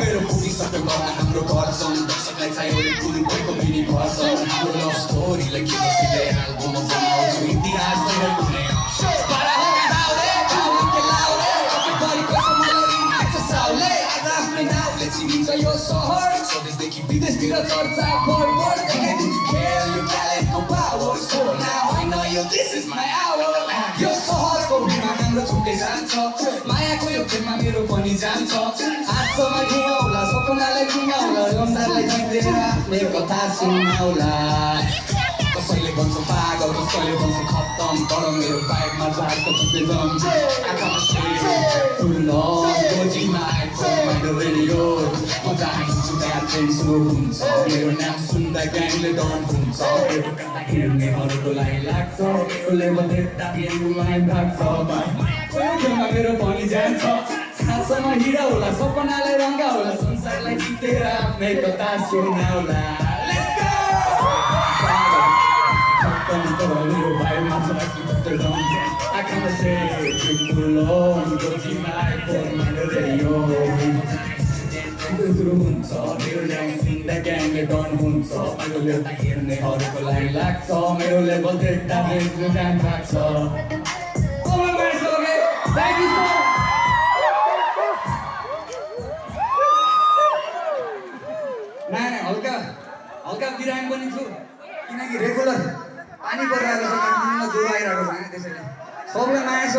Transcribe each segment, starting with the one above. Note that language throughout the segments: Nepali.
मेरो बुढी सबै गर्न हाम्रो घर छन् दर्शकलाई चाहियो कुल भएको मिनी पर्सन हाम्रो लभ स्टोरीलाई के जसले एल्बम बनाउँछु इतिहास कुनै para होगा हाउले गाउँ के लाउले के गरेको छ मलाई नाच्छ साउले आज आफ्नै नाउले चिनिन्छ यो सहर स्वदेशदेखि विदेशतिर चर्चा बढ देखाइदिन्छु खेल यो ट्यालेन्टको power so now I know you this is my hour यो सहरको भिडमा हाम्रो छुट्टै जान्छ मायाको यो खेलमा मेरो पनि जान्छ हातसम्म घिनाउला सपनालाई घिनाउला संसारलाई जितेर आफ्नै कथा सुनाउला कसैले भन्छ पागल कसैले भन्छ खत्तम तर मेरो बाइकमा जाएको छुट्टै दम आँखामा फुल गोजीमा आइफोन रेडियो म जहाँ हिँड्छु त्यहाँ ट्रेन स्लो हुन्छ मेरो नाम सुन्दा ग्याङले डन हुन्छ हिँड्नेहरूको लागि लाग्छ मेरो लेभल देख्दा गेमलाई भाग्छ खेलमा मेरो पनि जान्छ छासम्म हिँडाउला सपनालाई रङ्गाउला संसारलाई जितेर आफ्नै कथा सुनाउला मेरो बाइकमा जस्तै दम आँखामा गोजीमा आइफोन रेडियो सुरु हुन्छ मेरो ल्याङ सुन्दा ग्याङले डन हुन्छ मेरो लेउता हेर्नेहरूको लागि लाग्छ मेरो लेभल देख्दा बेच्नु जान लाग्छ हल्का हल्का बिरामी पनि छु किनकि रेगुलर पानी परिरहेको छ काठमाडौँमा ज्वरो आइरहेको छ होइन त्यसैले सबलाई माया छ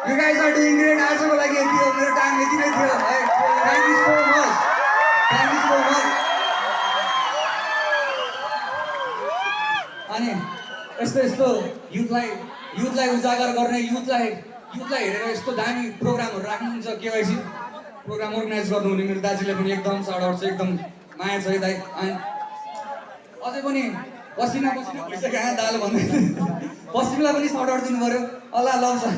You guys are doing great. आजको लागि यति हो मेरो टाइम यति नै थियो है थ्याङ्क यू सो मच अनि यस्तो युथलाई उजागर गर्ने युथलाई हेरेर यस्तो दामी प्रोग्रामहरू राख्नुहुन्छ केवाइसी प्रोग्राम अर्गनाइज गर्नुहुने मेरो दाजुले पनि एकदम साउट आउट छ एकदम माया छ है दाइ अनि अझै पनि पसिना भइसक्यो कहाँ दाल भन्दै पसिनालाई पनि साउट आउट दिनु पऱ्यो अल्लाह लभ छ